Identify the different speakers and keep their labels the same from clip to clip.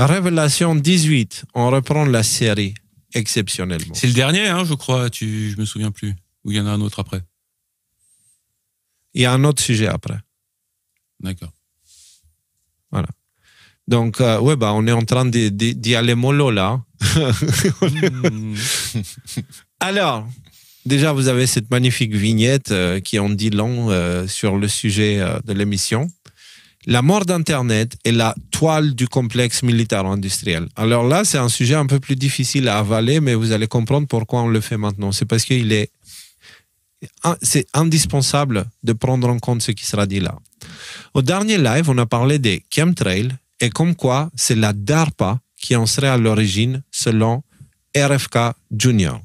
Speaker 1: Révélation 18. On reprend la série exceptionnellement.
Speaker 2: C'est le dernier, hein, je crois. Je me souviens plus. Ou il y en a un autre après.
Speaker 1: Il y a un autre sujet après.
Speaker 2: D'accord.
Speaker 1: Voilà. Donc, on est en train d'y aller mollo là. Alors, déjà, vous avez cette magnifique vignette qui en dit long sur le sujet de l'émission. La mort d'Internet est la toile du complexe militaro-industriel. Alors là, c'est un sujet un peu plus difficile à avaler, mais vous allez comprendre pourquoi on le fait maintenant. C'est parce c'est indispensable de prendre en compte ce qui sera dit là. Au dernier live, on a parlé des chemtrails et comme quoi c'est la DARPA qui en serait à l'origine selon RFK Jr.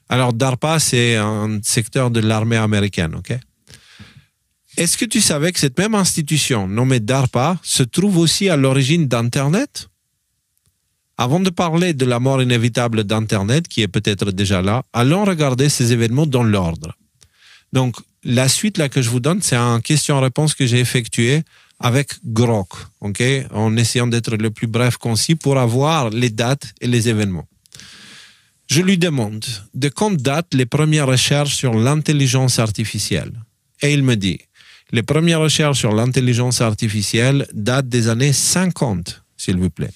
Speaker 1: Alors DARPA, c'est un secteur de l'armée américaine, ok? Est-ce que tu savais que cette même institution nommée DARPA se trouve aussi à l'origine d'Internet? Avant de parler de la mort inévitable d'Internet, qui est peut-être déjà là, allons regarder ces événements dans l'ordre. Donc, la suite là que je vous donne, c'est un question-réponse que j'ai effectué avec Grok, ok, en essayant d'être le plus bref concis pour avoir les dates et les événements. Je lui demande de quand datent les premières recherches sur l'intelligence artificielle. Et il me dit, les premières recherches sur l'intelligence artificielle datent des années 50, s'il vous plaît.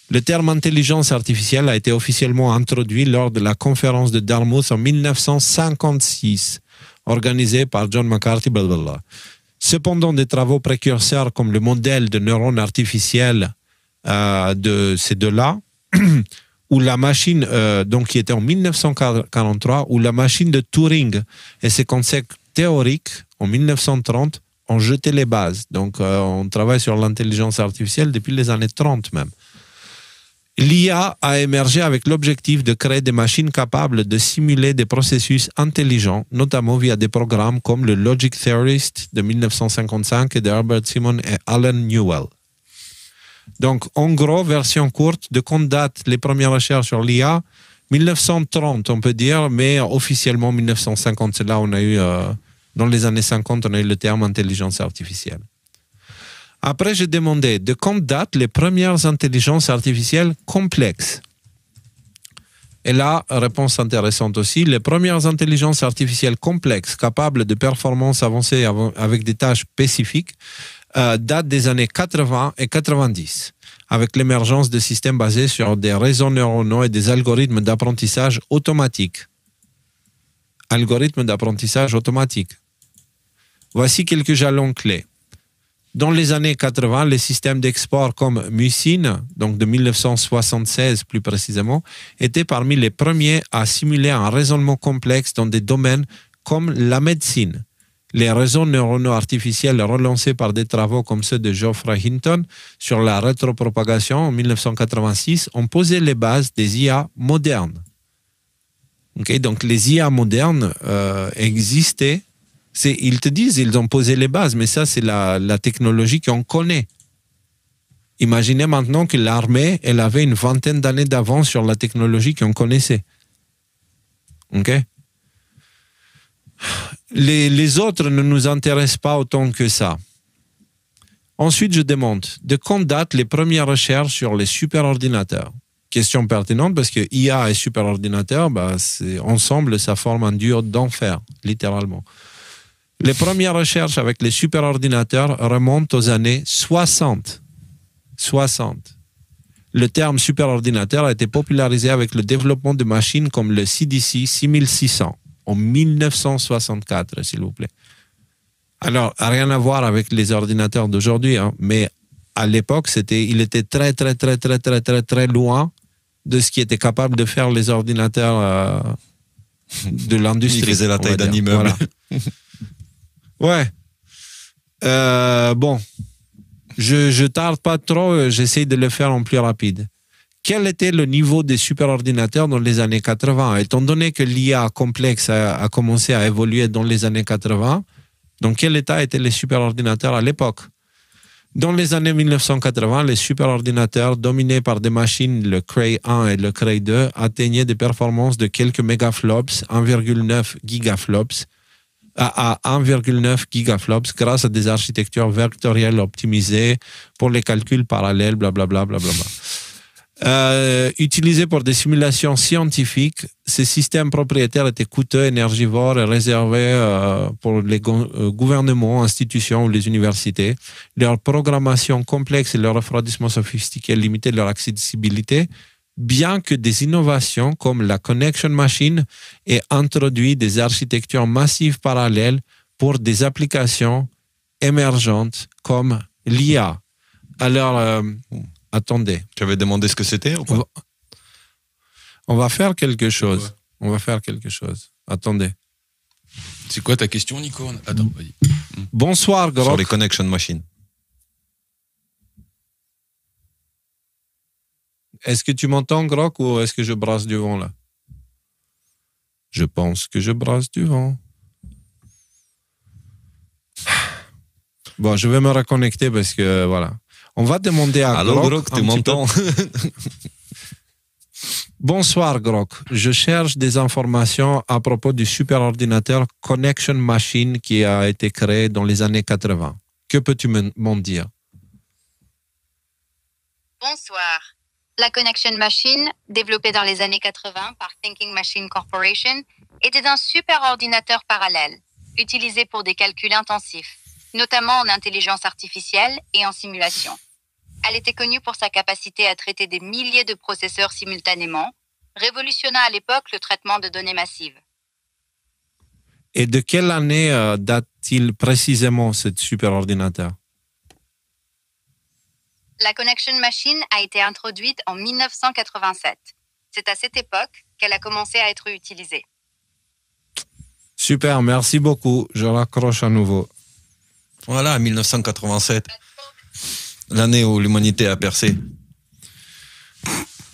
Speaker 1: Le terme intelligence artificielle a été officiellement introduit lors de la conférence de Dartmouth en 1956, organisée par John McCarthy, blablabla. Cependant, des travaux précurseurs comme le modèle de neurones artificiels de ces deux-là, ou la machine, donc qui était en 1943, ou la machine de Turing et ses concepts théoriques en 1930 ont jeté les bases. Donc, on travaille sur l'intelligence artificielle depuis les années 30 même. L'IA a émergé avec l'objectif de créer des machines capables de simuler des processus intelligents, notamment via des programmes comme le Logic Theorist de 1955 et de Herbert Simon et Alan Newell. Donc, en gros, version courte, de quand datent les premières recherches sur l'IA, 1930, on peut dire, mais officiellement 1950. C'est là où on a eu, dans les années 50, on a eu le terme intelligence artificielle. Après, j'ai demandé de quand datent les premières intelligences artificielles complexes. Et là, réponse intéressante aussi, les premières intelligences artificielles complexes capables de performances avancées avec des tâches spécifiques datent des années 80 et 90, avec l'émergence de systèmes basés sur des réseaux neuronaux et des algorithmes d'apprentissage automatique. Algorithmes d'apprentissage automatique. Voici quelques jalons clés. Dans les années 80, les systèmes d'export comme Musin, donc de 1976 plus précisément, étaient parmi les premiers à simuler un raisonnement complexe dans des domaines comme la médecine. Les réseaux neuronaux artificiels relancés par des travaux comme ceux de Geoffrey Hinton sur la rétropropagation en 1986 ont posé les bases des IA modernes. Okay, donc les IA modernes existaient. Ils te disent, ils ont posé les bases, mais ça, c'est la technologie qu'on connaît. Imaginez maintenant que l'armée, elle avait une vingtaine d'années d'avance sur la technologie qu'on connaissait. Ok? Les autres ne nous intéressent pas autant que ça. Ensuite, je demande, de quand datent les premières recherches sur les superordinateurs? Question pertinente parce que IA et superordinateur, ensemble, ça forme un duo d'enfer, littéralement. Les premières recherches avec les superordinateurs remontent aux années 60. Le terme superordinateur a été popularisé avec le développement de machines comme le CDC 6600 en 1964, s'il vous plaît. Alors, rien à voir avec les ordinateurs d'aujourd'hui, hein, mais à l'époque, il était très loin de ce qui était capable de faire les ordinateurs de l'industrie.
Speaker 3: Il faisait la taille d'un immeuble.
Speaker 1: Voilà. Ouais. Bon, je tarde pas trop, j'essaie de le faire en plus rapide. Quel était le niveau des superordinateurs dans les années 80? Étant donné que l'IA complexe a commencé à évoluer dans les années 80, dans quel état étaient les superordinateurs à l'époque? Dans les années 1980, les superordinateurs dominés par des machines, le Cray 1 et le Cray 2, atteignaient des performances de quelques mégaflops, 1,9 gigaflops, à 1,9 gigaflops grâce à des architectures vectorielles optimisées pour les calculs parallèles, blablabla. Utilisé pour des simulations scientifiques, ces systèmes propriétaires étaient coûteux, énergivores et réservés pour les gouvernements, institutions ou les universités. Leur programmation complexe et leur refroidissement sophistiqué limitaient leur accessibilité, bien que des innovations comme la Connection Machine aient introduit des architectures massives parallèles pour des applications émergentes comme l'IA. Alors, attendez.
Speaker 3: Tu avais demandé ce que c'était ou pas?
Speaker 1: On va faire quelque chose. Attendez.
Speaker 2: C'est quoi ta question, Nico? Attends, vas-y.
Speaker 1: Bonsoir, Grok.
Speaker 3: Sur les connection machines.
Speaker 1: Est-ce que tu m'entends, Grok, ou est-ce que je brasse du vent, là? Je pense que je brasse du vent. Bon, je vais me reconnecter parce que, voilà. On va demander à
Speaker 3: Allô, Grok, tu m'entends?
Speaker 1: Bonsoir, Grok. Je cherche des informations à propos du superordinateur Connection Machine qui a été créé dans les années 80. Que peux-tu m'en dire?
Speaker 4: Bonsoir. La Connection Machine, développée dans les années 80 par Thinking Machine Corporation, était un superordinateur parallèle, utilisé pour des calculs intensifs, notamment en intelligence artificielle et en simulation. Elle était connue pour sa capacité à traiter des milliers de processeurs simultanément, révolutionnant à l'époque le traitement de données massives.
Speaker 1: Et de quelle année date-t-il précisément ce superordinateur?
Speaker 4: La Connection Machine a été introduite en 1987. C'est à cette époque qu'elle a commencé à être utilisée.
Speaker 1: Super, merci beaucoup. Je raccroche à nouveau.
Speaker 3: Voilà, 1987. L'année où l'humanité a percé.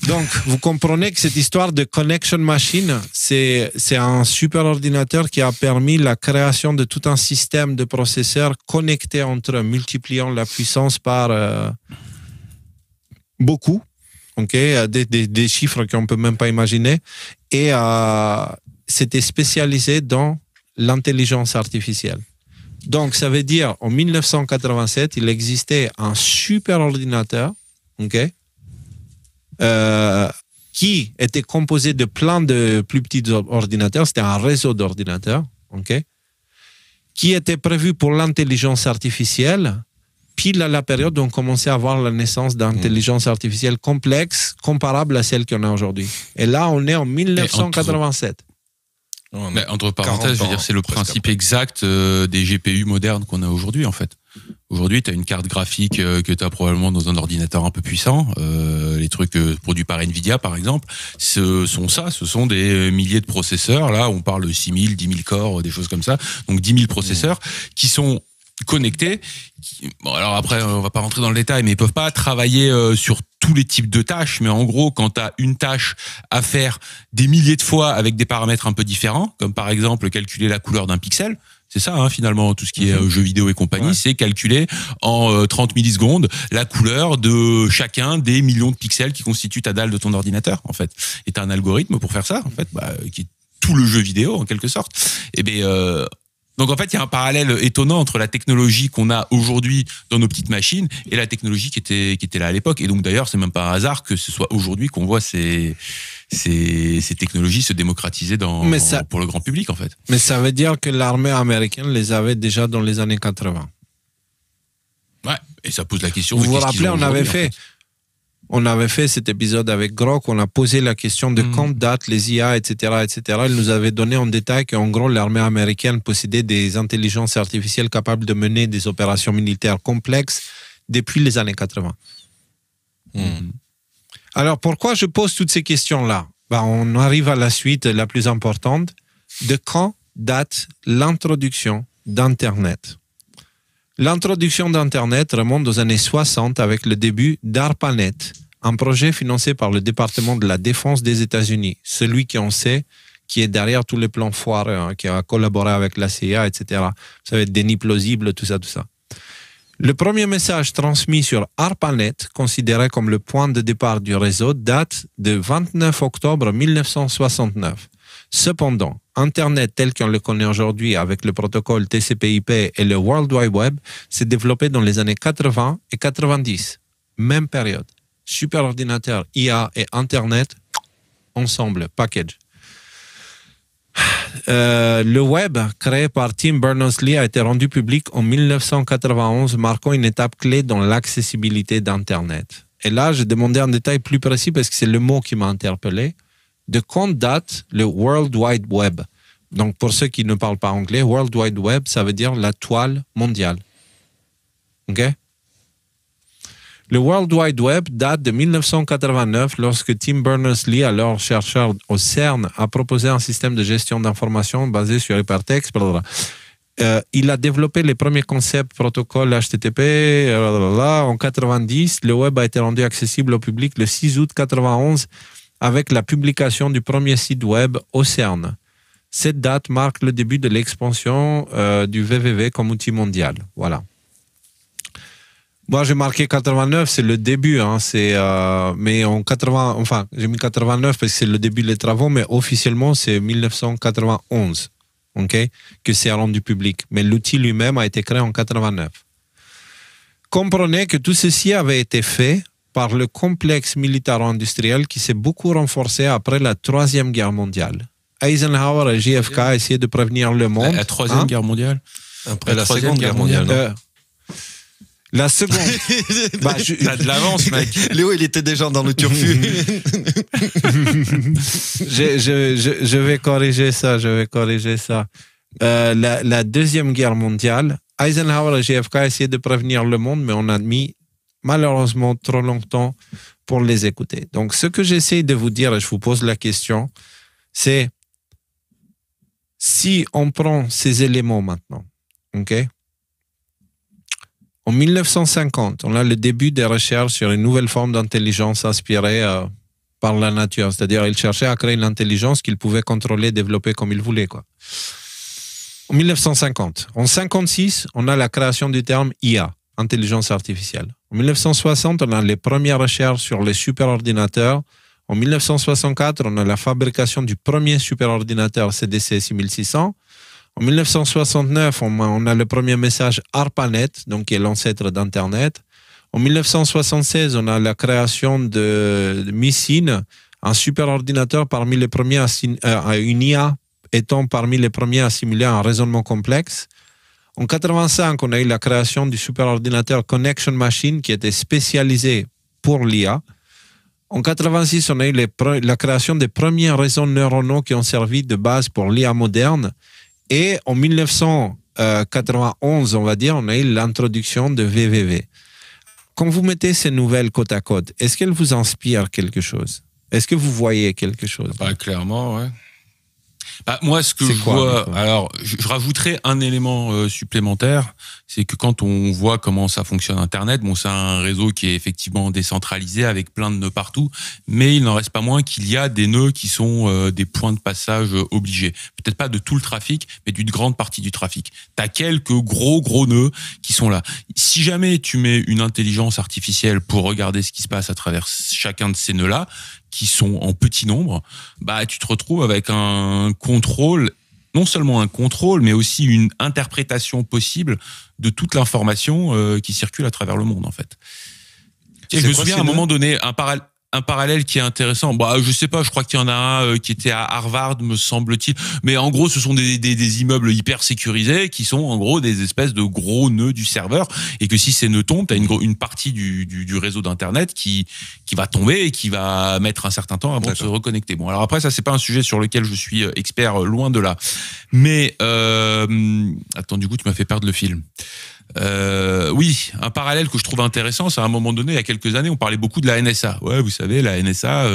Speaker 1: Donc, vous comprenez que cette histoire de Connection Machine, c'est un superordinateur qui a permis la création de tout un système de processeurs connectés entre eux, multipliant la puissance par beaucoup, okay, des chiffres qu'on ne peut même pas imaginer. Et c'était spécialisé dans l'intelligence artificielle. Donc, ça veut dire, en 1987, il existait un superordinateur, okay, qui était composé de plein de plus petits ordinateurs. C'était un réseau d'ordinateurs, okay, qui était prévu pour l'intelligence artificielle, pile à la période où on commençait à voir la naissance d'intelligence artificielle complexe, comparable à celle qu'on a aujourd'hui. Et là, on est en 1987.
Speaker 2: Mais entre parenthèses, je veux dire, c'est le principe exact des GPU modernes qu'on a aujourd'hui, en fait. Aujourd'hui, tu as une carte graphique que tu as probablement dans un ordinateur un peu puissant. Les trucs produits par Nvidia, par exemple, ce sont des milliers de processeurs. Là, on parle de 6000, 10 000 corps, des choses comme ça. Donc 10 000 processeurs qui sont connectés. Bon, alors après, on va pas rentrer dans le détail, mais ils peuvent pas travailler sur tous les types de tâches. Mais en gros, quand tu as une tâche à faire des milliers de fois avec des paramètres un peu différents, comme par exemple calculer la couleur d'un pixel, c'est ça, hein, finalement, tout ce qui est jeux vidéo et compagnie, c'est calculer en 30 millisecondes la couleur de chacun des millions de pixels qui constituent ta dalle de ton ordinateur, en fait. Et tu as un algorithme pour faire ça, en fait, qui est tout le jeu vidéo, en quelque sorte. Et donc en fait, il y a un parallèle étonnant entre la technologie qu'on a aujourd'hui dans nos petites machines et la technologie qui était là à l'époque. Et donc d'ailleurs, c'est même pas un hasard que ce soit aujourd'hui qu'on voit ces technologies se démocratiser pour le grand public, en fait.
Speaker 1: Mais ça veut dire que l'armée américaine les avait déjà dans les années 80.
Speaker 2: Ouais, et ça pose la question.
Speaker 1: Vous vous rappelez, on avait fait cet épisode avec Grok, on a posé la question de quand datent les IA, etc., etc. Il nous avait donné en détail qu'en gros, l'armée américaine possédait des intelligences artificielles capables de mener des opérations militaires complexes depuis les années 80. Alors, pourquoi je pose toutes ces questions-là? On arrive à la suite la plus importante. De quand date l'introduction d'Internet? L'introduction d'Internet remonte aux années 60 avec le début d'ARPANET, un projet financé par le département de la Défense des États-Unis, celui qui on sait qui est derrière tous les plans foireux, hein, qui a collaboré avec la CIA, etc. Vous savez, déni plausible, tout ça, tout ça. Le premier message transmis sur ARPANET, considéré comme le point de départ du réseau, date de 29 octobre 1969. Cependant, Internet tel qu'on le connaît aujourd'hui avec le protocole TCP/IP et le World Wide Web s'est développé dans les années 80 et 90, même période. superordinateur, IA et Internet ensemble, package. Le web créé par Tim Berners-Lee a été rendu public en 1991, marquant une étape clé dans l'accessibilité d'Internet. Et là, j'ai demandé un détail plus précis parce que c'est le mot qui m'a interpellé. De quand date le World Wide Web? Donc, pour ceux qui ne parlent pas anglais, World Wide Web, ça veut dire la toile mondiale. OK? Le World Wide Web date de 1989 lorsque Tim Berners-Lee, alors chercheur au CERN, a proposé un système de gestion d'informations basé sur hypertexte. Il a développé les premiers concepts protocoles HTTP. En 90, le web a été rendu accessible au public le 6 août 91 avec la publication du premier site web au CERN. Cette date marque le début de l'expansion du www comme outil mondial. Voilà. Moi, j'ai marqué 89, c'est le début. Mais en 80, enfin, j'ai mis 89 parce que c'est le début des travaux, mais officiellement, c'est 1991, okay, que c'est rendu public. Mais l'outil lui-même a été créé en 89. Comprenez que tout ceci avait été fait par le complexe militaro-industriel qui s'est beaucoup renforcé après la Troisième Guerre mondiale. Eisenhower et JFK essayaient de prévenir le monde.
Speaker 2: La Troisième Guerre mondiale?
Speaker 3: Après la Seconde Guerre mondiale.
Speaker 1: La seconde.
Speaker 2: T'as de l'avance, mec.
Speaker 3: Léo, il était déjà dans le turfu.
Speaker 1: je vais corriger ça. La Deuxième Guerre mondiale, Eisenhower et JFK essayaient de prévenir le monde, mais on a mis malheureusement trop longtemps pour les écouter. Donc, ce que j'essaie de vous dire, et je vous pose la question, c'est si on prend ces éléments maintenant, ok? En 1950, on a le début des recherches sur une nouvelle forme d'intelligence inspirée par la nature. C'est-à-dire, il cherchait à créer une intelligence qu'il pouvait contrôler, développer comme il voulait, quoi. En 1950. En 1956, on a la création du terme IA, intelligence artificielle. En 1960, on a les premières recherches sur les superordinateurs. En 1964, on a la fabrication du premier superordinateur CDC 6600. En 1969, on a le premier message ARPANET, donc qui est l'ancêtre d'Internet. En 1976, on a la création de Missine, un superordinateur parmi les premiers une IA étant parmi les premiers à simuler un raisonnement complexe. En 1985, on a eu la création du superordinateur Connection Machine qui était spécialisé pour l'IA. En 1986, on a eu la création des premiers réseaux neuronaux qui ont servi de base pour l'IA moderne. Et en 1991, on va dire, on a eu l'introduction de VVV. Quand vous mettez ces nouvelles côte à côte, est-ce qu'elles vous inspirent quelque chose? Est-ce que vous voyez quelque chose?
Speaker 2: Clairement, ouais. Moi, ce que je vois, alors, je rajouterais un élément supplémentaire, c'est que quand on voit comment ça fonctionne Internet, bon, c'est un réseau qui est effectivement décentralisé avec plein de nœuds partout, mais il n'en reste pas moins qu'il y a des nœuds qui sont des points de passage obligés. Peut-être pas de tout le trafic, mais d'une grande partie du trafic. T'as quelques gros nœuds qui sont là. Si jamais tu mets une intelligence artificielle pour regarder ce qui se passe à travers chacun de ces nœuds-là, qui sont en petit nombre, tu te retrouves avec un contrôle, non seulement un contrôle, mais aussi une interprétation possible de toute l'information qui circule à travers le monde, en fait. Et je me souviens à un moment donné, un parallèle qui est intéressant. Je sais pas, je crois qu'il y en a un qui était à Harvard, me semble-t-il. Mais en gros, ce sont des immeubles hyper sécurisés qui sont en gros des espèces de gros nœuds du serveur. Et que si ces nœuds tombent, t'as une partie du réseau d'Internet qui va tomber et qui va mettre un certain temps avant de se reconnecter. Bon, alors après, ça, c'est pas un sujet sur lequel je suis expert, loin de là. Mais, attends, du coup, tu m'as fait perdre le fil. Oui, un parallèle que je trouve intéressant, c'est à un moment donné, il y a quelques années, on parlait beaucoup de la NSA. Ouais, vous savez, la NSA,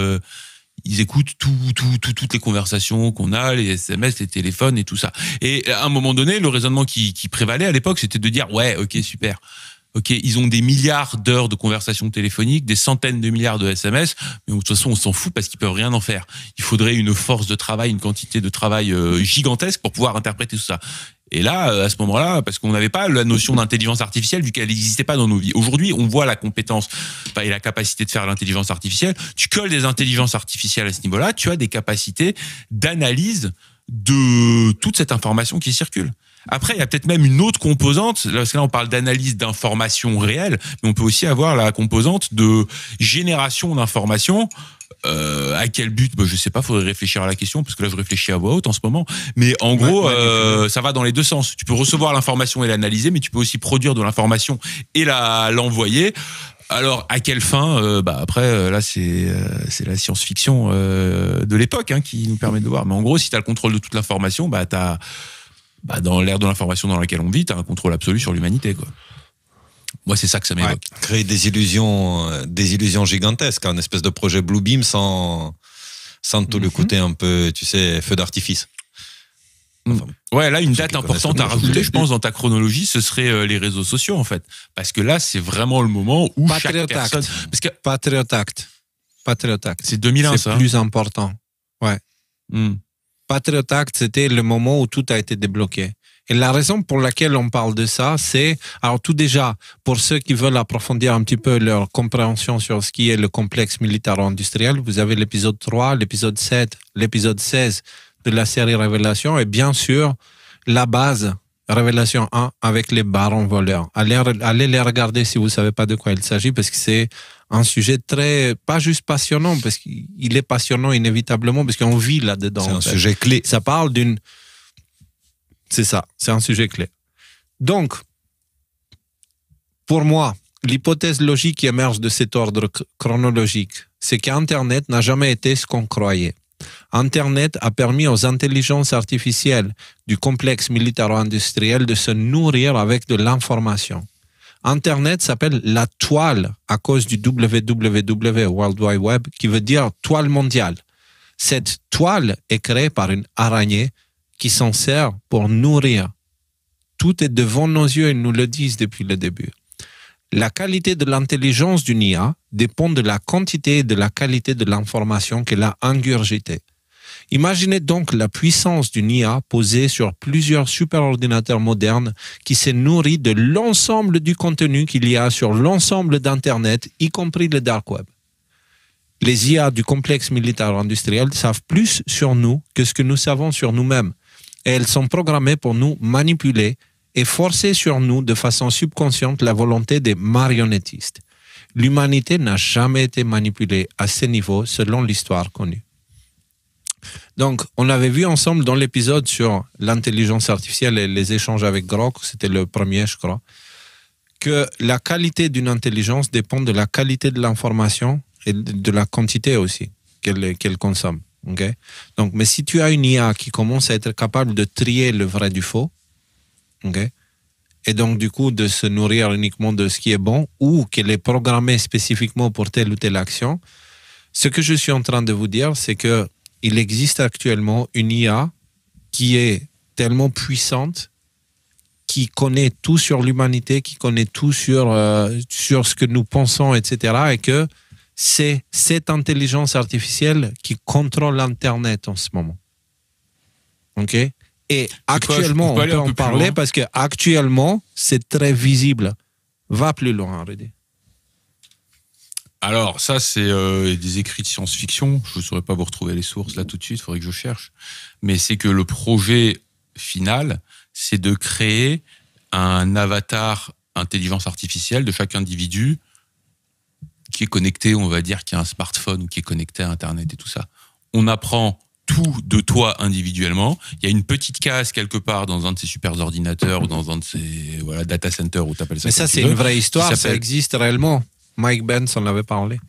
Speaker 2: ils écoutent toutes les conversations qu'on a, les SMS, les téléphones et tout ça. Et à un moment donné, le raisonnement qui prévalait à l'époque, c'était de dire, ouais, ok, super. Ok, ils ont des milliards d'heures de conversations téléphoniques, des centaines de milliards de SMS, mais de toute façon, on s'en fout parce qu'ils peuvent rien en faire. Il faudrait une force de travail, une quantité de travail gigantesque pour pouvoir interpréter tout ça. Et là, à ce moment-là, parce qu'on n'avait pas la notion d'intelligence artificielle vu qu'elle n'existait pas dans nos vies. Aujourd'hui, on voit la compétence et la capacité de faire l'intelligence artificielle. Tu colles des intelligences artificielles à ce niveau-là, tu as des capacités d'analyse de toute cette information qui circule. Après, il y a peut-être même une autre composante, parce que là, on parle d'analyse d'informations réelles, mais on peut aussi avoir la composante de génération d'informations. À quel but? Je sais pas, faudrait réfléchir à la question, parce que là, je réfléchis à voix haute en ce moment. Mais en gros, ça va dans les deux sens. Tu peux recevoir l'information et l'analyser, mais tu peux aussi produire de l'information et l'envoyer. Alors, à quelle fin? Après, là, c'est la science-fiction de l'époque qui nous permet de voir. Mais en gros, si tu as le contrôle de toute l'information, t'as... dans l'ère de l'information dans laquelle on vit, tu as un contrôle absolu sur l'humanité, quoi. Moi, c'est ça que ça m'évoque.
Speaker 3: Ouais, créer des illusions gigantesques, un espèce de projet Bluebeam sans tout le côté un peu, tu sais, feu d'artifice.
Speaker 2: Enfin, ouais, là, une date importante à rajouter, je pense, dans ta chronologie, ce serait les réseaux sociaux, en fait. Parce que là, c'est vraiment le moment où chaque personne...
Speaker 1: Patriot Act.
Speaker 2: C'est 2001,
Speaker 1: c'est plus important. Ouais. Patriot Act, c'était le moment où tout a été débloqué. Et la raison pour laquelle on parle de ça, c'est, alors tout déjà, pour ceux qui veulent approfondir un petit peu leur compréhension sur ce qui est le complexe militaro-industriel, vous avez l'épisode 3, l'épisode 7, l'épisode 16 de la série Révélation et bien sûr, la base Révélation 1 avec les barons voleurs. Allez les regarder si vous ne savez pas de quoi il s'agit parce que c'est un sujet pas juste passionnant, parce qu'il est passionnant inévitablement parce qu'on vit là-dedans.
Speaker 3: C'est un sujet clé.
Speaker 1: Ça parle c'est ça, c'est un sujet clé. Donc, pour moi, l'hypothèse logique qui émerge de cet ordre chronologique, c'est qu'Internet n'a jamais été ce qu'on croyait. Internet a permis aux intelligences artificielles du complexe militaro-industriel de se nourrir avec de l'information. Internet s'appelle la toile à cause du WWW, World Wide Web, qui veut dire toile mondiale. Cette toile est créée par une araignée qui s'en sert pour nourrir. Tout est devant nos yeux, ils nous le disent depuis le début. La qualité de l'intelligence d'une IA dépend de la quantité et de la qualité de l'information qu'elle a ingurgitée. Imaginez donc la puissance d'une IA posée sur plusieurs superordinateurs modernes qui s'est nourrie de l'ensemble du contenu qu'il y a sur l'ensemble d'Internet, y compris le dark web. Les IA du complexe militaro-industriel savent plus sur nous que ce que nous savons sur nous-mêmes. Et elles sont programmées pour nous manipuler et forcer sur nous de façon subconsciente la volonté des marionnettistes. L'humanité n'a jamais été manipulée à ce niveau selon l'histoire connue. Donc, on avait vu ensemble dans l'épisode sur l'intelligence artificielle et les échanges avec Grok, c'était le premier, je crois, que la qualité d'une intelligence dépend de la qualité de l'information et de la quantité aussi qu'elle consomme. Okay? Donc, mais si tu as une IA qui commence à être capable de trier le vrai du faux, okay? Et donc du coup de se nourrir uniquement de ce qui est bon ou qu'elle est programmée spécifiquement pour telle ou telle action, ce que je suis en train de vous dire, c'est que il existe actuellement une IA qui est tellement puissante, qui connaît tout sur l'humanité, qui connaît tout sur ce que nous pensons, etc. Et que c'est cette intelligence artificielle qui contrôle Internet en ce moment. OK? Et actuellement, on peut en parler parce qu'actuellement, c'est très visible. Va plus loin, Rudy.
Speaker 2: Alors, ça, c'est des écrits de science-fiction. Je ne saurais pas vous retrouver les sources là tout de suite, il faudrait que je cherche. Mais c'est que le projet final, c'est de créer un avatar intelligence artificielle de chaque individu qui est connecté, on va dire, qui a un smartphone ou qui est connecté à Internet et tout ça. On apprend tout de toi individuellement. Il y a une petite case quelque part dans un de ces super ordinateurs ou dans un de ces data centers où tu appelles ça.
Speaker 1: Mais ça, c'est une vraie histoire, ça existe réellement. Mike Benz en avait parlé.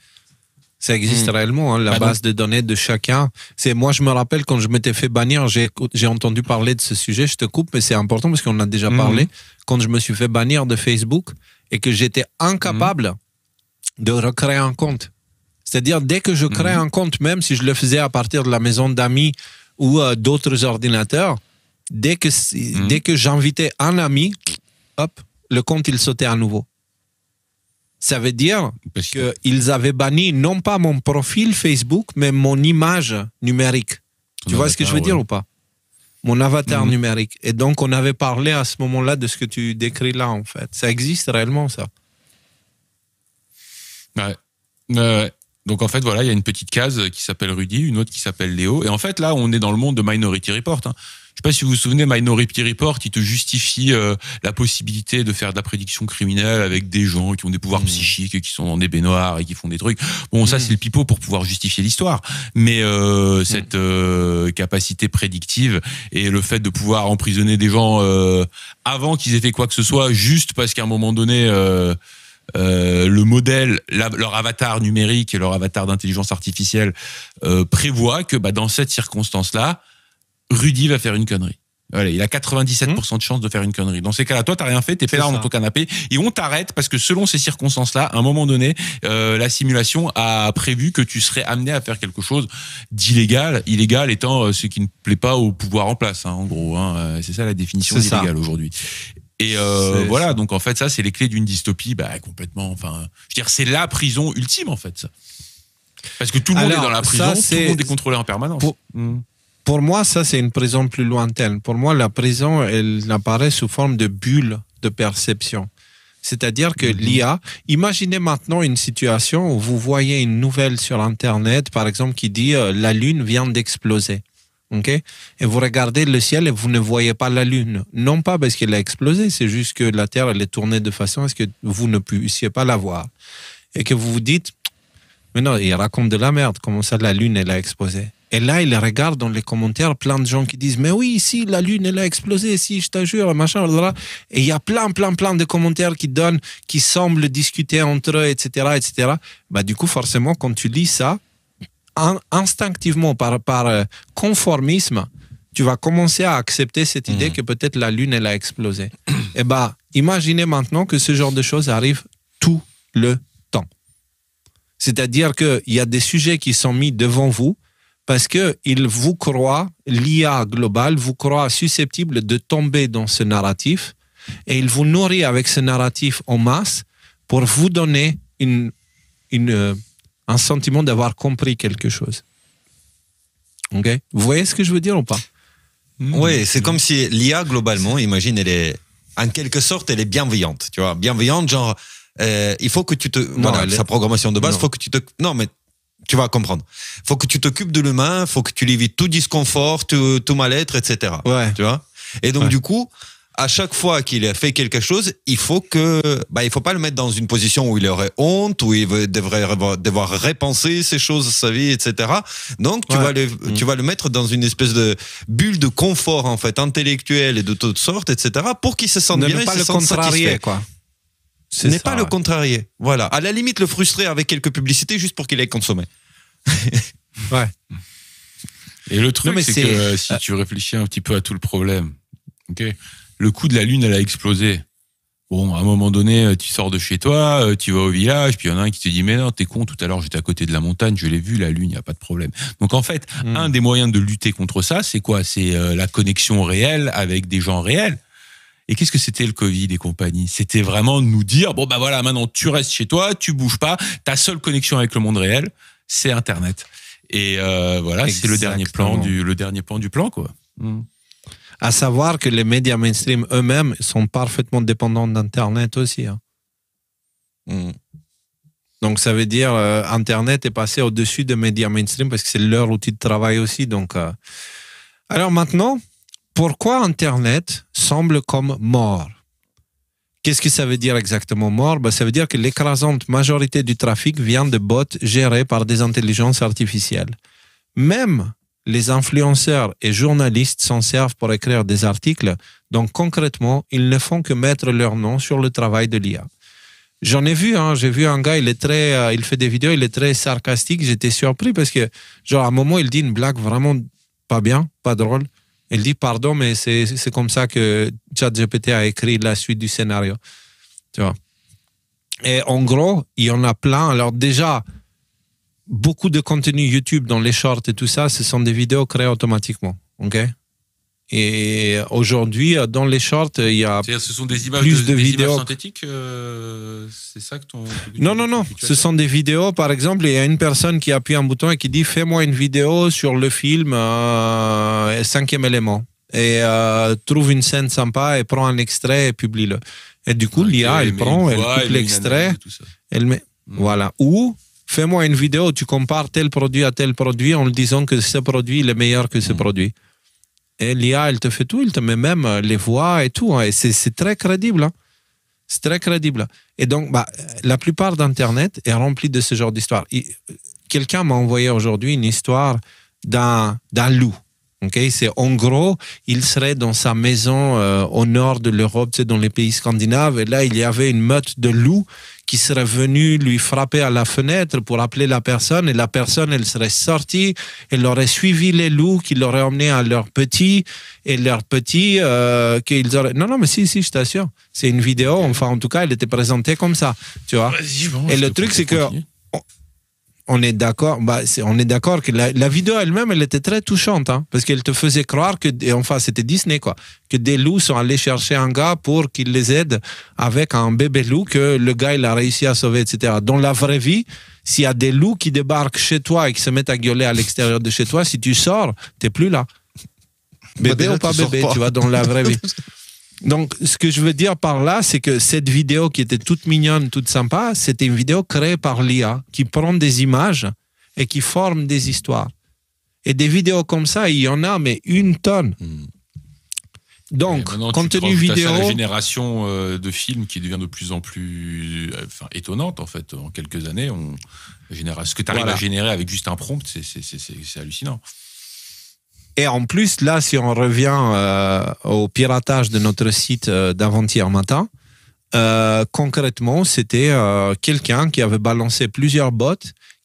Speaker 1: Ça existe réellement, la base de données de chacun. Moi, je me rappelle quand je m'étais fait bannir, j'ai entendu parler de ce sujet, je te coupe, mais c'est important parce qu'on a déjà parlé. Quand je me suis fait bannir de Facebook et que j'étais incapable de recréer un compte. C'est-à-dire, dès que je crée un compte, même si je le faisais à partir de la maison d'amis ou d'autres ordinateurs, dès que j'invitais un ami, hop, le compte, il sautait à nouveau. Ça veut dire qu'ils avaient banni non pas mon profil Facebook, mais mon image numérique. Tu vois ce que je veux dire ou pas? Mon avatar numérique. Et donc, on avait parlé à ce moment-là de ce que tu décris là, en fait. Ça existe réellement, ça.
Speaker 2: Ouais. Donc en fait voilà, il y a une petite case qui s'appelle Rudy, une autre qui s'appelle Léo, et en fait là on est dans le monde de Minority Report. sais pas si vous vous souvenez, Minority Report, qui te justifie la possibilité de faire de la prédiction criminelle avec des gens qui ont des pouvoirs psychiques, qui sont dans des baignoires et qui font des trucs. Bon, ça c'est le pipeau pour pouvoir justifier l'histoire. Mais cette capacité prédictive et le fait de pouvoir emprisonner des gens avant qu'ils aient fait quoi que ce soit, juste parce qu'à un moment donné, le modèle, leur avatar numérique et leur avatar d'intelligence artificielle prévoit que dans cette circonstance-là, Rudy va faire une connerie. Voilà, il a 97% de chance de faire une connerie. Dans ces cas-là, toi, t'as rien fait, t'es là dans ton canapé, et on t'arrête parce que selon ces circonstances-là, à un moment donné, la simulation a prévu que tu serais amené à faire quelque chose d'illégal, illégal étant ce qui ne plaît pas au pouvoir en place, en gros. C'est ça la définition d'illégal aujourd'hui. Et voilà, ça. Donc en fait, ça, c'est les clés d'une dystopie, complètement. Enfin, je veux dire, c'est la prison ultime, en fait, ça. Parce que tout le monde est dans la prison, tout le monde est contrôlé en permanence.
Speaker 1: Pour moi, ça, c'est une prison plus lointaine. Pour moi, la prison, elle apparaît sous forme de bulle de perception. C'est-à-dire que l'IA, imaginez maintenant une situation où vous voyez une nouvelle sur Internet, par exemple, qui dit la Lune vient d'exploser. Okay? Et vous regardez le ciel et vous ne voyez pas la Lune. Non pas parce qu'elle a explosé, c'est juste que la Terre elle est tournée de façon à ce que vous ne puissiez pas la voir. Et que vous vous dites, mais non, il raconte de la merde, comment ça la Lune elle a explosé. Et là, il regarde dans les commentaires plein de gens qui disent, mais oui, si la Lune elle a explosé, si je te jure, machin, blablabla. Et il y a plein de commentaires qui semblent discuter entre eux, etc., etc. Du coup, forcément, quand tu lis ça, instinctivement, par conformisme, tu vas commencer à accepter cette idée que peut-être la Lune, elle a explosé. Et imaginez maintenant que ce genre de choses arrive tout le temps. C'est-à-dire qu'il y a des sujets qui sont mis devant vous parce qu'ils vous croient, l'IA globale vous croit susceptible de tomber dans ce narratif et il vous nourrit avec ce narratif en masse pour vous donner un sentiment d'avoir compris quelque chose. Ok? Vous voyez ce que je veux dire ou pas?
Speaker 3: Oui, c'est comme si l'IA, globalement, imagine, elle est, en quelque sorte, elle est bienveillante. Tu vois, bienveillante, genre, il faut que tu te... sa programmation de base, il faut que tu te... Non, mais tu vas comprendre. Il faut que tu t'occupes de l'humain, il faut que tu l'évites tout disconfort, tout mal-être, etc.
Speaker 1: Ouais.
Speaker 3: Tu vois? Et donc, du coup, à chaque fois qu'il a fait quelque chose, il faut pas le mettre dans une position où il aurait honte, où il devrait devoir repenser ces choses, sa vie, etc. Donc, tu vas le mettre dans une espèce de bulle de confort, en fait, intellectuel et de toutes sortes, etc. pour qu'il se sente bien et se sente satisfait.
Speaker 1: Quoi.
Speaker 3: N'est pas le contrarier. Voilà. À la limite, le frustrer avec quelques publicités juste pour qu'il ait consommé.
Speaker 1: Ouais.
Speaker 2: Et le truc, c'est que si tu réfléchis un petit peu à tout le problème, ok, le coup de la Lune, elle a explosé. Bon, à un moment donné, tu sors de chez toi, tu vas au village, puis il y en a un qui te dit, mais non, t'es con, tout à l'heure, j'étais à côté de la montagne, je l'ai vu, la Lune, il n'y a pas de problème. Donc, en fait, un des moyens de lutter contre ça, c'est quoi? C'est la connexion réelle avec des gens réels. Et qu'est-ce que c'était le Covid et compagnie? C'était vraiment de nous dire, bon, voilà, maintenant, tu restes chez toi, tu bouges pas, ta seule connexion avec le monde réel, c'est Internet. Et voilà, c'est le dernier plan du plan, quoi.
Speaker 1: À savoir que les médias mainstream eux-mêmes sont parfaitement dépendants d'Internet aussi. Donc, ça veut dire Internet est passé au-dessus des médias mainstream parce que c'est leur outil de travail aussi. Donc, alors maintenant, pourquoi Internet semble comme mort? Qu'est-ce que ça veut dire exactement mort? Ça veut dire que l'écrasante majorité du trafic vient de bots gérés par des intelligences artificielles. Même les influenceurs et journalistes s'en servent pour écrire des articles, donc concrètement, ils ne font que mettre leur nom sur le travail de l'IA. J'en ai vu, j'ai vu un gars, il fait des vidéos, il est très sarcastique, j'étais surpris parce que, genre, à un moment, il dit une blague vraiment pas bien, pas drôle. Il dit, pardon, mais c'est comme ça que ChatGPT a écrit la suite du scénario. Tu vois. Et en gros, il y en a plein. Alors déjà, beaucoup de contenu YouTube dans les shorts et tout ça, ce sont des vidéos créées automatiquement. Ok? Et aujourd'hui, dans les shorts, il y a
Speaker 2: ce sont des images
Speaker 1: plus de vidéos
Speaker 2: images synthétiques. C'est ça que ton...
Speaker 1: Non. Ce sont des vidéos. Par exemple, il y a une personne qui appuie un bouton et qui dit « Fais-moi une vidéo sur le film 5e élément. » Et trouve une scène sympa et prend un extrait et publie-le. Et du coup, l'IA, elle prend, elle coupe l'extrait, elle met... Voilà. Ou fais-moi une vidéo où tu compares tel produit à tel produit en disant que ce produit est meilleur que ce produit. Et l'IA, elle te fait tout, elle te met même les voix et tout. Et c'est très crédible. C'est très crédible. Et donc, la plupart d'Internet est rempli de ce genre d'histoire. Quelqu'un m'a envoyé aujourd'hui une histoire d'un loup. Okay? C'est en gros, il serait dans sa maison au nord de l'Europe, dans les pays scandinaves, et là, il y avait une meute de loups qui serait venue lui frapper à la fenêtre pour appeler la personne, et la personne, elle serait sortie, elle aurait suivi les loups, qui l'auraient emmené à leurs petits, et leurs petits, qu'ils auraient... Non, mais si, je t'assure. C'est une vidéo, enfin, en tout cas, elle était présentée comme ça, tu vois. Et le truc, c'est que... On est d'accord, on est d'accord que la vidéo elle-même, elle était très touchante, hein, parce qu'elle te faisait croire que, enfin, c'était Disney, quoi, que des loups sont allés chercher un gars pour qu'il les aide avec un bébé loup que le gars, il a réussi à sauver, etc. Dans la vraie vie, s'il y a des loups qui débarquent chez toi et qui se mettent à gueuler à l'extérieur de chez toi, si tu sors, t'es plus là. Bébé ou pas bébé, tu vois, dans la vraie vie. Donc, ce que je veux dire par là, c'est que cette vidéo qui était toute mignonne, toute sympa, c'était une vidéo créée par l'IA qui prend des images et qui forme des histoires. Et des vidéos comme ça, il y en a, mais une tonne. Donc, contenu vidéo...
Speaker 2: la génération de films qui devient de plus en plus étonnante, en fait. En quelques années, ce que tu arrives à générer avec juste un prompt, c'est hallucinant.
Speaker 1: Et en plus, là, si on revient au piratage de notre site d'avant-hier matin, concrètement, c'était quelqu'un qui avait balancé plusieurs bots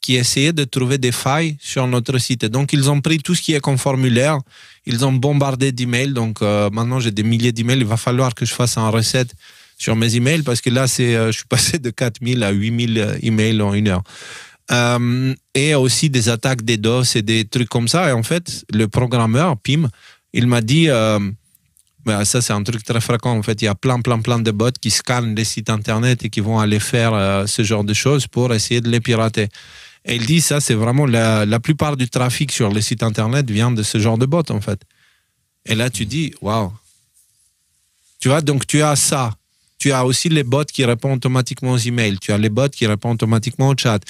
Speaker 1: qui essayaient de trouver des failles sur notre site. Et donc, ils ont pris tout ce qui est comme formulaire, ils ont bombardé d'emails. Donc, maintenant, j'ai des milliers d'emails. Il va falloir que je fasse un reset sur mes emails parce que là, je suis passé de 4000 à 8000 emails en une heure. Et aussi des attaques DDoS et des trucs comme ça. Et en fait, le programmeur, Pim, il m'a dit, ça c'est un truc très fréquent, en fait, il y a plein de bots qui scannent les sites internet et qui vont aller faire ce genre de choses pour essayer de les pirater. Et il dit, ça c'est vraiment la plupart du trafic sur les sites internet vient de ce genre de bots, en fait. Et là, tu dis, waouh. Tu vois, donc tu as ça. Tu as aussi les bots qui répondent automatiquement aux emails. Tu as les bots qui répondent automatiquement au chat.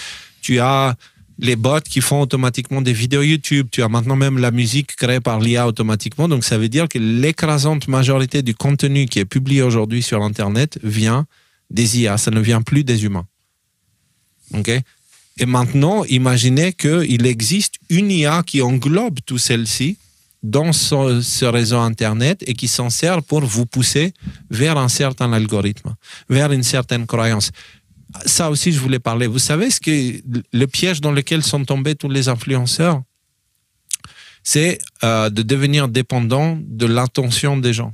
Speaker 1: Tu as les bots qui font automatiquement des vidéos YouTube. Tu as maintenant même la musique créée par l'IA automatiquement. Donc, ça veut dire que l'écrasante majorité du contenu qui est publié aujourd'hui sur Internet vient des IA. Ça ne vient plus des humains. OK? Et maintenant, imaginez qu'il existe une IA qui englobe tout celle-ci dans ce réseau Internet et qui s'en sert pour vous pousser vers un certain algorithme, vers une certaine croyance. Ça aussi, je voulais parler. Vous savez ce que le piège dans lequel sont tombés tous les influenceurs, c'est de devenir dépendant de l'attention des gens.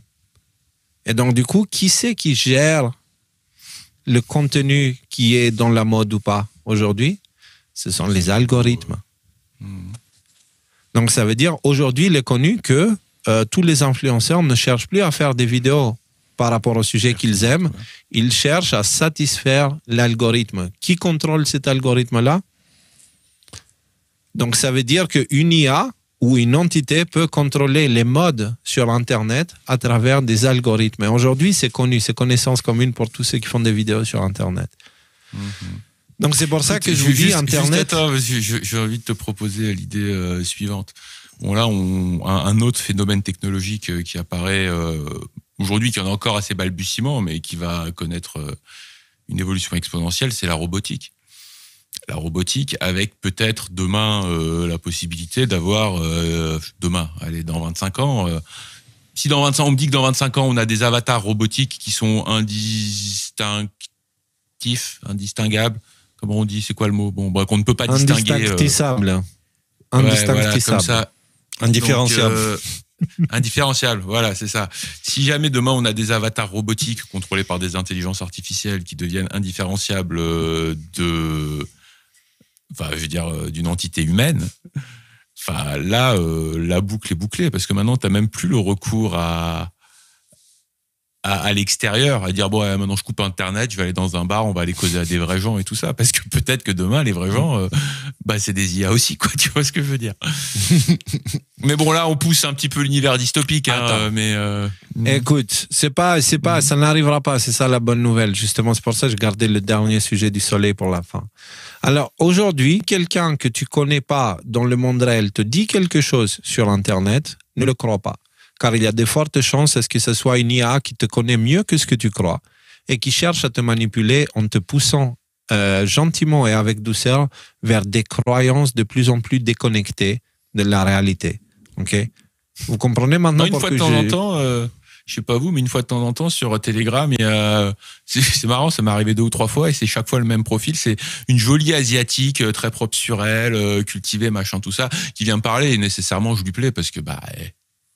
Speaker 1: Et donc, du coup, qui c'est qui gère le contenu qui est dans la mode ou pas aujourd'hui? Ce sont les algorithmes. Donc, ça veut dire, aujourd'hui, il est connu que tous les influenceurs ne cherchent plus à faire des vidéos par rapport au sujet qu'ils aiment. Ils cherchent à satisfaire l'algorithme. Qui contrôle cet algorithme-là? Donc, ça veut dire qu'une IA ou une entité peut contrôler les modes sur Internet à travers des algorithmes. Et aujourd'hui, c'est connu, c'est connaissance commune pour tous ceux qui font des vidéos sur Internet. Donc, c'est pour ça que je vous dis Internet...
Speaker 2: J'ai envie de te proposer l'idée suivante. Bon, là, un autre phénomène technologique qui apparaît aujourd'hui, qui en a encore assez balbutiement, mais qui va connaître une évolution exponentielle, c'est la robotique. La robotique, avec peut-être demain la possibilité d'avoir, dans 25 ans, si dans 25 on me dit que dans 25 ans, on a des avatars robotiques qui sont indistinguables, comment on dit, c'est quoi le mot? Bon, qu'on ne peut pas distinguer.
Speaker 1: Indistinctissable.
Speaker 2: Voilà, comme ça.
Speaker 3: Indifférenciable.
Speaker 2: Indifférenciable, voilà, c'est ça. Si jamais demain on a des avatars robotiques contrôlés par des intelligences artificielles qui deviennent indifférenciables d'une entité humaine, là, la boucle est bouclée parce que maintenant t'as même plus le recours à l'extérieur, à dire maintenant je coupe Internet, je vais aller dans un bar, on va aller causer à des vrais gens et tout ça, parce que peut-être que demain les vrais gens, c'est des IA aussi, quoi. Tu vois ce que je veux dire? Mais bon, là on pousse un petit peu l'univers dystopique,
Speaker 1: Écoute, ça n'arrivera pas, c'est ça la bonne nouvelle. Justement, c'est pour ça que j'ai gardé le dernier sujet du soleil pour la fin. Alors aujourd'hui, quelqu'un que tu connais pas dans le monde réel te dit quelque chose sur Internet, ne le crois pas. car il y a de fortes chances à ce que ce soit une IA qui te connaît mieux que ce que tu crois et qui cherche à te manipuler en te poussant gentiment et avec douceur vers des croyances de plus en plus déconnectées de la réalité. Ok ? Vous comprenez maintenant
Speaker 2: pourquoi une fois de temps en temps, je sais pas vous, mais une fois de temps en temps sur Telegram, c'est marrant, ça m'est arrivé 2 ou 3 fois et c'est chaque fois le même profil. C'est une jolie asiatique, très propre sur elle, cultivée, machin, tout ça, qui vient me parler et nécessairement je lui plais parce que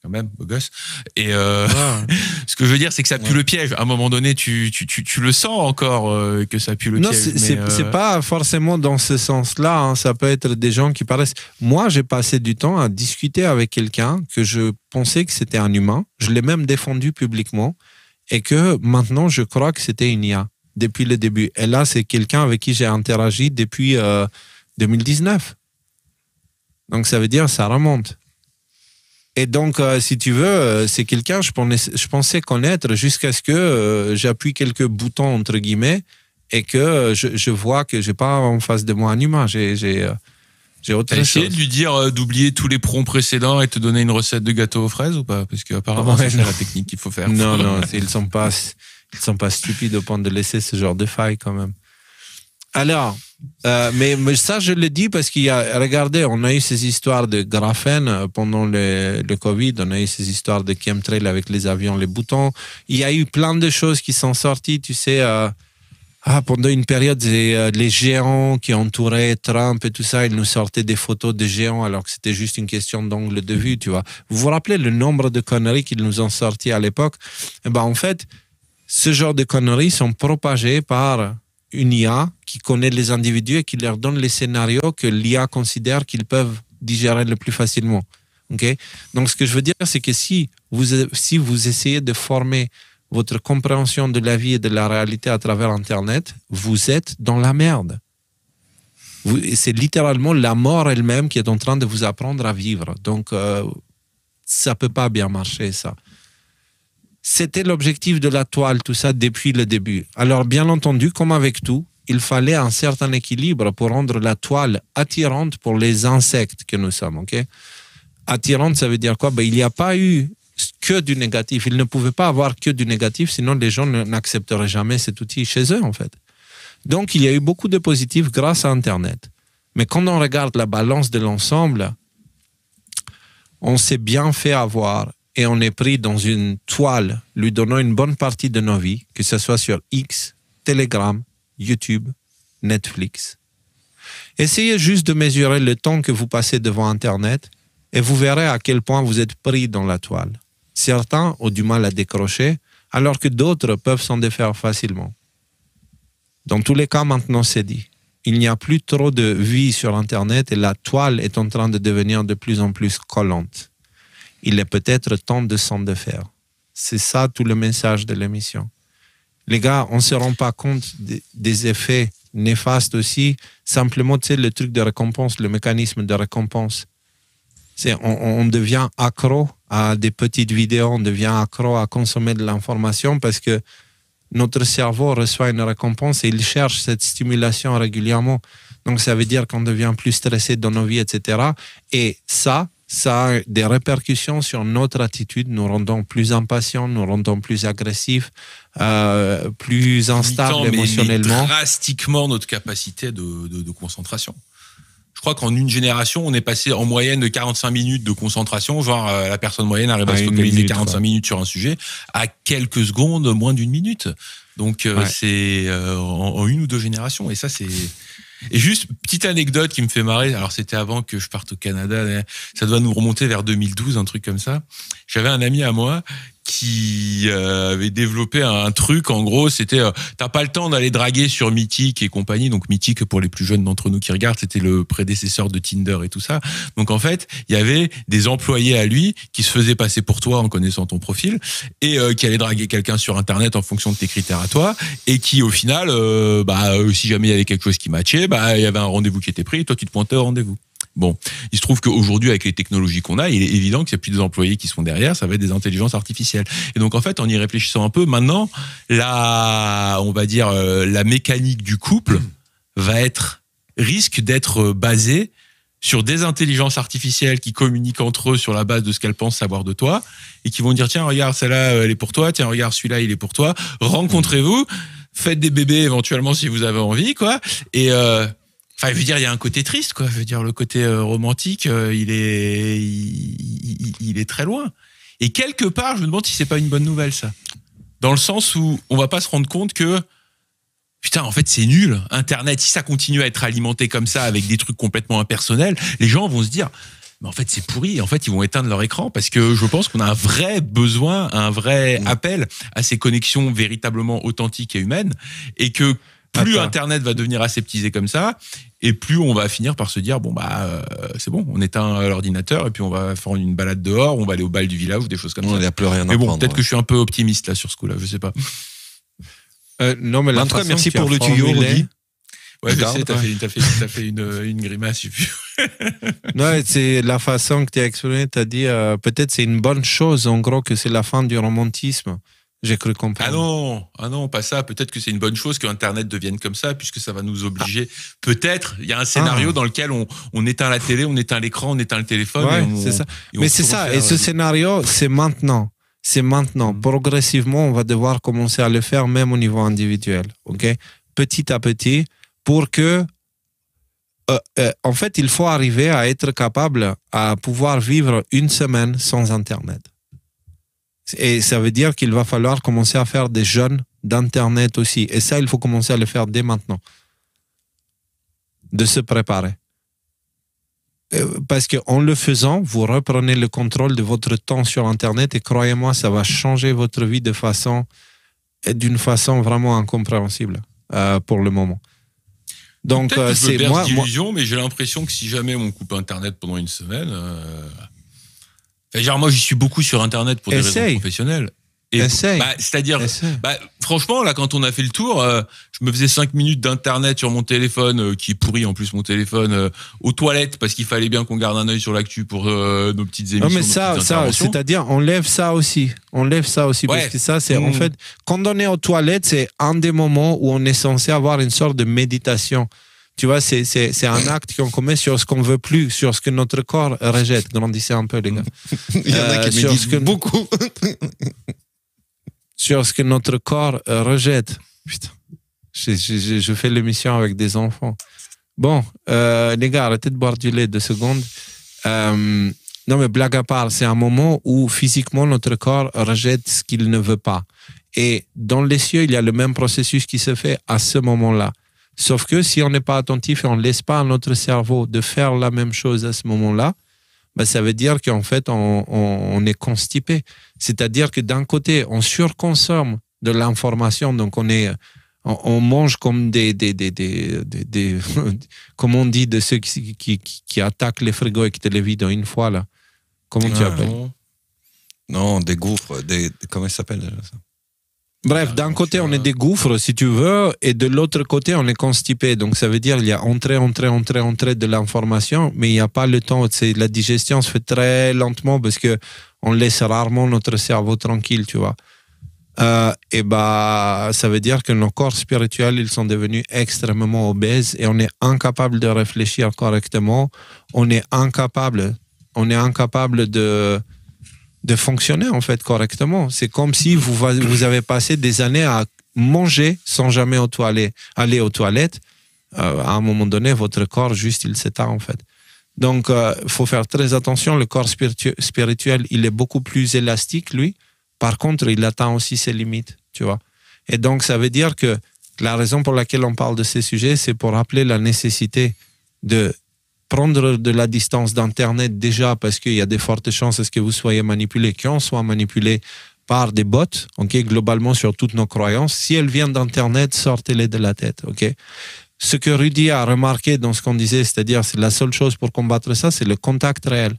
Speaker 2: quand même, beau gosse. Et ce que je veux dire, c'est que ça pue le piège. À un moment donné, tu le sens encore que ça pue le piège.
Speaker 1: Non, c'est pas forcément dans ce sens-là. Hein. Ça peut être des gens qui paraissent... Moi, j'ai passé du temps à discuter avec quelqu'un que je pensais que c'était un humain. Je l'ai même défendu publiquement. Et que maintenant, je crois que c'était une IA depuis le début. Et là, c'est quelqu'un avec qui j'ai interagi depuis 2019. Donc, ça veut dire ça remonte. Et donc, si tu veux, c'est quelqu'un je pensais connaître jusqu'à ce que j'appuie quelques boutons, entre guillemets, et que je vois que je n'ai pas en face de moi un humain. J'ai autre chose.
Speaker 2: T'as essayé de lui dire d'oublier tous les prompts précédents et te donner une recette de gâteau aux fraises ou pas? Parce qu'apparemment, c'est la technique qu'il faut faire.
Speaker 1: Non, ils sont pas stupides au point de laisser ce genre de faille quand même. Alors, mais ça, je le dis parce regardez, on a eu ces histoires de graphène pendant le Covid, on a eu ces histoires de chemtrail avec les avions, les boutons. Il y a eu plein de choses qui sont sorties, tu sais, pendant une période, les géants qui entouraient Trump et tout ça, ils nous sortaient des photos de géants alors que c'était juste une question d'angle de vue, tu vois. Vous vous rappelez le nombre de conneries qu'ils nous ont sorties à l'époque? En fait, ce genre de conneries sont propagées par une IA qui connaît les individus et qui leur donne les scénarios que l'IA considère qu'ils peuvent digérer le plus facilement. Okay? Donc, ce que je veux dire, c'est que si vous essayez de former votre compréhension de la vie et de la réalité à travers Internet, vous êtes dans la merde. C'est littéralement la mort elle-même qui est en train de vous apprendre à vivre. Donc, ça ne peut pas bien marcher, ça. C'était l'objectif de la toile, tout ça, depuis le début. Alors, bien entendu, comme avec tout, il fallait un certain équilibre pour rendre la toile attirante pour les insectes que nous sommes. Okay? Attirante, ça veut dire quoi? Il n'y a pas eu que du négatif. Il ne pouvait pas avoir que du négatif, sinon les gens n'accepteraient jamais cet outil chez eux, en fait. Donc, il y a eu beaucoup de positifs grâce à Internet. Mais quand on regarde la balance de l'ensemble, on s'est bien fait avoir et on est pris dans une toile lui donnant une bonne partie de nos vies, que ce soit sur X, Telegram, YouTube, Netflix. Essayez juste de mesurer le temps que vous passez devant Internet et vous verrez à quel point vous êtes pris dans la toile. Certains ont du mal à décrocher, alors que d'autres peuvent s'en défaire facilement. Dans tous les cas, maintenant, c'est dit. Il n'y a plus trop de vie sur Internet et la toile est en train de devenir de plus en plus collante. Il est peut-être temps de s'en défaire. C'est ça tout le message de l'émission. Les gars, on ne se rend pas compte des effets néfastes aussi. Simplement, tu sais, le truc de récompense, le mécanisme de récompense. On devient accro à des petites vidéos, on devient accro à consommer de l'information parce que notre cerveau reçoit une récompense et il cherche cette stimulation régulièrement. Donc, ça veut dire qu'on devient plus stressé dans nos vies, etc. Et ça a des répercussions sur notre attitude, nous rendons plus impatients, nous rendons plus agressifs, plus instables émotionnellement.
Speaker 2: Mais drastiquement notre capacité de concentration. Je crois qu'en une génération, on est passé en moyenne de 45 minutes de concentration, genre la personne moyenne arrive à se focaliser 45 minutes sur un sujet, à quelques secondes, moins d'une minute. Donc c'est en 1 ou 2 générations. Et ça, c'est... Et juste, petite anecdote qui me fait marrer, alors c'était avant que je parte au Canada, ça doit nous remonter vers 2012, un truc comme ça. J'avais un ami à moi qui avait développé un truc, en gros, c'était t'as pas le temps d'aller draguer sur Mythique et compagnie. Donc Mythique, pour les plus jeunes d'entre nous qui regardent, c'était le prédécesseur de Tinder et tout ça. Donc en fait, il y avait des employés à lui qui se faisaient passer pour toi en connaissant ton profil et qui allaient draguer quelqu'un sur Internet en fonction de tes critères à toi et qui au final, si jamais il y avait quelque chose qui matchait, il y avait un rendez-vous qui était pris et toi tu te pointais au rendez-vous. Bon, il se trouve qu'aujourd'hui, avec les technologies qu'on a, il est évident qu'il n'y a plus des employés qui sont derrière, ça va être des intelligences artificielles. Et donc, en fait, en y réfléchissant un peu, maintenant, la mécanique du couple risque d'être basée sur des intelligences artificielles qui communiquent entre eux sur la base de ce qu'elles pensent savoir de toi et qui vont dire tiens regarde celle-là elle est pour toi, tiens regarde celui-là il est pour toi, rencontrez-vous, faites des bébés éventuellement si vous avez envie quoi et enfin, je veux dire, il y a un côté triste, quoi. Je veux dire, le côté romantique, il est très loin. Et quelque part, je me demande si c'est pas une bonne nouvelle, ça. Dans le sens où on va pas se rendre compte que, putain, en fait, c'est nul. Internet, si ça continue à être alimenté comme ça, avec des trucs complètement impersonnels, les gens vont se dire, mais en fait, c'est pourri. Et en fait, ils vont éteindre leur écran parce que je pense qu'on a un vrai besoin, un vrai appel à ces connexions véritablement authentiques et humaines et que plus Internet va devenir aseptisé comme ça, et plus on va finir par se dire bon bah c'est bon, on éteint l'ordinateur et puis on va faire une balade dehors, on va aller au bal du village ou des choses comme ça.
Speaker 3: Il n'y a plus rien à
Speaker 2: mais bon,
Speaker 3: prendre,
Speaker 2: peut-être que je suis un peu optimiste là sur ce coup-là, je sais pas.
Speaker 1: Non mais
Speaker 3: en tout cas, merci pour le tuyau, Rudy.
Speaker 2: Ouais, je sais, t'as fait une grimace.
Speaker 1: Ouais, c'est la façon que tu as exprimé, tu as dit peut-être c'est une bonne chose en gros que c'est la fin du romantisme. J'ai cru comprendre.
Speaker 2: Ah non, pas ça. Peut-être que c'est une bonne chose que Internet devienne comme ça, puisque ça va nous obliger. Peut-être, il y a un scénario dans lequel on éteint la télé, on éteint l'écran, on éteint le téléphone.
Speaker 1: Ouais, c'est ça. Mais c'est ça. Et ce scénario, c'est maintenant. C'est maintenant. Progressivement, on va devoir commencer à le faire, même au niveau individuel. Ok. Petit à petit, pour que, en fait, il faut arriver à être capable à pouvoir vivre une semaine sans Internet. Et ça veut dire qu'il va falloir commencer à faire des jeûnes d'Internet aussi. Et ça, il faut commencer à le faire dès maintenant. De se préparer. Parce qu'en le faisant, vous reprenez le contrôle de votre temps sur Internet et croyez-moi, ça va changer votre vie d'une façon vraiment incompréhensible pour le moment.
Speaker 2: Donc, c'est moi d'illusion, mais j'ai l'impression que si jamais on coupe Internet pendant une semaine... Genre moi j'y suis beaucoup sur Internet pour des raisons professionnelles. C'est-à-dire, franchement là quand on a fait le tour, je me faisais 5 minutes d'Internet sur mon téléphone qui est pourri en plus mon téléphone aux toilettes parce qu'il fallait bien qu'on garde un œil sur l'actu pour nos petites émissions.
Speaker 1: Non mais ça c'est-à-dire on lève ça aussi parce que ça c'est en fait quand on est aux toilettes c'est un des moments où on est censé avoir une sorte de méditation. Tu vois, c'est un acte qu'on commet sur ce qu'on veut plus, sur ce que notre corps rejette. Grandissez un peu, les gars.
Speaker 3: Il y en a qui méditent beaucoup.
Speaker 1: Sur ce que notre corps rejette. Putain, je fais l'émission avec des enfants. Bon, les gars, arrêtez de boire du lait 2 secondes. Non, mais blague à part, c'est un moment où physiquement notre corps rejette ce qu'il ne veut pas. Et dans les cieux, il y a le même processus qui se fait à ce moment-là. Sauf que si on n'est pas attentif et on ne laisse pas à notre cerveau de faire la même chose à ce moment-là, ben ça veut dire qu'en fait, on est constipé. C'est-à-dire que d'un côté, on surconsomme de l'information, donc on mange comme comme on dit, de ceux qui attaquent les frigos et qui te les vident en une fois, là. Comment tu appelles?
Speaker 3: Non, des gouffres, comment ça s'appelle ça?
Speaker 1: Bref, d'un côté, on est des gouffres, si tu veux, et de l'autre côté, on est constipé. Donc, ça veut dire qu'il y a entrée de l'information, mais il n'y a pas le temps. La digestion se fait très lentement parce qu'on laisse rarement notre cerveau tranquille, tu vois. Et ça veut dire que nos corps spirituels, ils sont devenus extrêmement obèses et on est incapable de réfléchir correctement. On est incapable de fonctionner en fait correctement. C'est comme si vous avez passé des années à manger sans jamais aller aux toilettes. À un moment donné, votre corps juste il s'éteint en fait. Donc il faut faire très attention. Le corps spirituel, il est beaucoup plus élastique lui. Par contre, il atteint aussi ses limites, tu vois. Et donc ça veut dire que la raison pour laquelle on parle de ces sujets, c'est pour rappeler la nécessité de prendre de la distance d'Internet déjà parce qu'il y a de fortes chances à ce que vous soyez manipulé, qu'on soit manipulé par des bots, okay, globalement sur toutes nos croyances. Si elles viennent d'Internet, sortez-les de la tête. Okay. Ce que Rudy a remarqué dans ce qu'on disait, c'est-à-dire c'est la seule chose pour combattre ça, c'est le contact réel.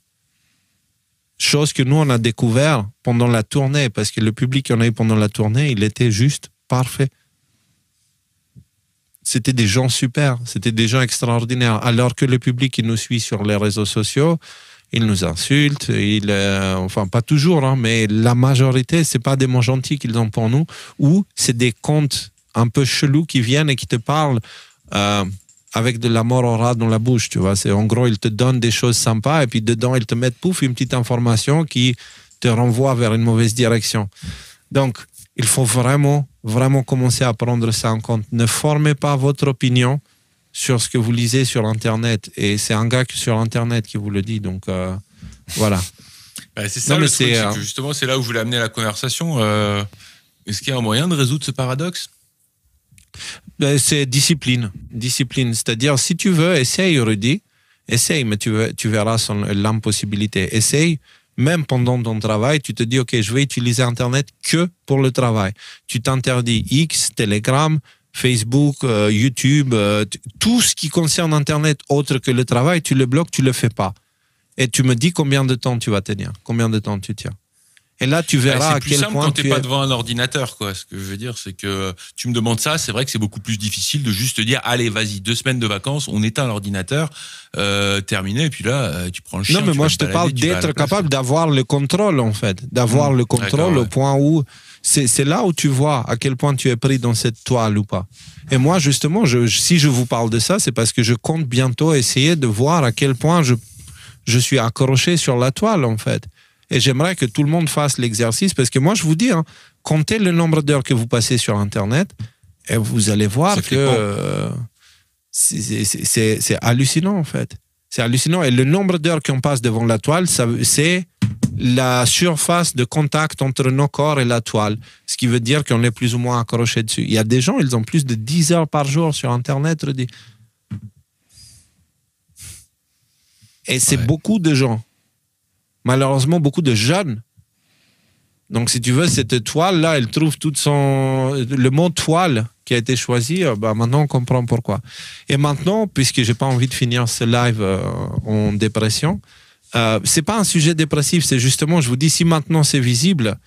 Speaker 1: Chose que nous, on a découvert pendant la tournée, parce que le public qu'on a eu pendant la tournée, il était juste parfait. C'était des gens super, c'était des gens extraordinaires. Alors que le public qui nous suit sur les réseaux sociaux, il nous insulte, enfin pas toujours, hein, mais la majorité, c'est pas des mots gentils qu'ils ont pour nous, ou c'est des comptes un peu chelous qui viennent et qui te parlent avec de la mort au rat dans la bouche, tu vois. C'est, en gros, ils te donnent des choses sympas et puis dedans, ils te mettent, pouf, une petite information qui te renvoie vers une mauvaise direction. Donc, il faut vraiment, vraiment commencer à prendre ça en compte. Ne formez pas votre opinion sur ce que vous lisez sur Internet. Et c'est un gars sur Internet qui vous le dit. Donc, voilà.
Speaker 2: C'est ça, non, le truc, c'est que justement, c'est là où je voulais amener la conversation. Est-ce qu'il y a un moyen de résoudre ce paradoxe ?
Speaker 1: C'est discipline. Discipline. C'est-à-dire, si tu veux, essaye, Rudy. Essaye, mais tu verras l'impossibilité. Essaye. Même pendant ton travail, tu te dis, OK, je vais utiliser Internet que pour le travail. Tu t'interdis X, Telegram, Facebook, YouTube, tout ce qui concerne Internet autre que le travail, tu le bloques, tu le fais pas. Et tu me dis combien de temps tu vas tenir, combien de temps tu tiens. Et là, tu verras à quel point... C'est plus simple
Speaker 2: quand tu n'es pas devant un ordinateur, quoi. Ce que je veux dire, c'est que tu me demandes ça, c'est vrai que c'est beaucoup plus difficile de juste te dire, allez, vas-y, 2 semaines de vacances, on éteint l'ordinateur, terminé, et puis là, tu prends le chien.
Speaker 1: Non, mais moi, je te parle d'être capable d'avoir le contrôle, en fait. D'avoir le contrôle au point où... C'est là où tu vois à quel point tu es pris dans cette toile ou pas. Et moi, justement, si je vous parle de ça, c'est parce que je compte bientôt essayer de voir à quel point je suis accroché sur la toile, en fait. Et j'aimerais que tout le monde fasse l'exercice parce que moi, je vous dis, comptez le nombre d'heures que vous passez sur Internet et vous allez voir que c'est hallucinant, en fait. C'est hallucinant. Et le nombre d'heures qu'on passe devant la toile, c'est la surface de contact entre nos corps et la toile. Ce qui veut dire qu'on est plus ou moins accroché dessus. Il y a des gens, ils ont plus de 10 heures par jour sur Internet. Et c'est beaucoup de gens. Malheureusement, beaucoup de jeunes. Donc, si tu veux, cette toile-là, elle trouve le mot toile qui a été choisi. Maintenant, on comprend pourquoi. Et maintenant, puisque j'ai pas envie de finir ce live en dépression, c'est pas un sujet dépressif. C'est justement, je vous dis, si maintenant c'est visible,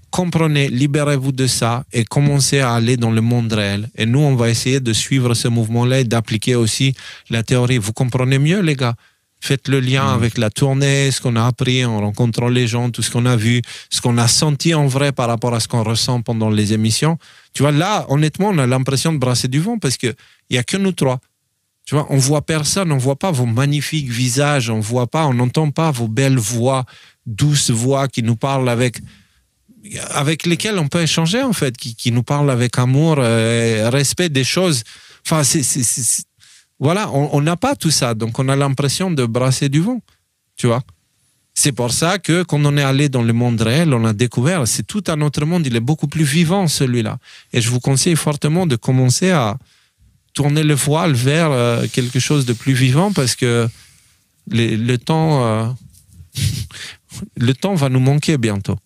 Speaker 1: comprenez, libérez-vous de ça et commencez à aller dans le monde réel. Et nous, on va essayer de suivre ce mouvement-là et d'appliquer aussi la théorie. Vous comprenez mieux, les gars? Faites le lien avec la tournée, ce qu'on a appris en rencontrant les gens, tout ce qu'on a vu, ce qu'on a senti en vrai par rapport à ce qu'on ressent pendant les émissions. Tu vois, là, honnêtement, on a l'impression de brasser du vent parce qu'il n'y a que nous trois. Tu vois, on ne voit personne, on ne voit pas vos magnifiques visages, on n'entend pas vos belles voix, douces voix qui nous parlent avec lesquelles on peut échanger, en fait, qui nous parlent avec amour, respect des choses. Enfin, voilà, on n'a pas tout ça, donc on a l'impression de brasser du vent, tu vois. C'est pour ça que quand on est allé dans le monde réel, on a découvert, c'est tout un autre monde, il est beaucoup plus vivant celui-là. Et je vous conseille fortement de commencer à tourner le voile vers quelque chose de plus vivant parce que le temps va nous manquer bientôt.